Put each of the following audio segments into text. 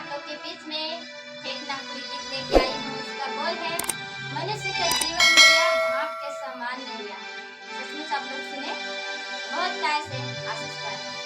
आप लोग के बीच में एक नकली गीत लेके आई हूँ। उसका बोल है, मनुष्य का जीवन मूल्य भाप के समान मूल्य। सचमुच आप लोग सुने, बहुत प्यार से आशीष पाए।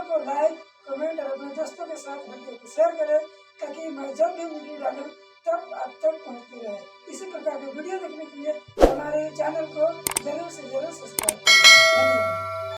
वीडियो को लाइक, कमेंट और अपने दोस्तों के साथ वीडियो को शेयर करें, ताकि मैं जब भी वीडियो डालूं तब आप तक पहुँचती रहे। इसी प्रकार के वीडियो देखने के लिए हमारे चैनल को जरूर से जरूर सब्सक्राइब करें। धन्यवाद।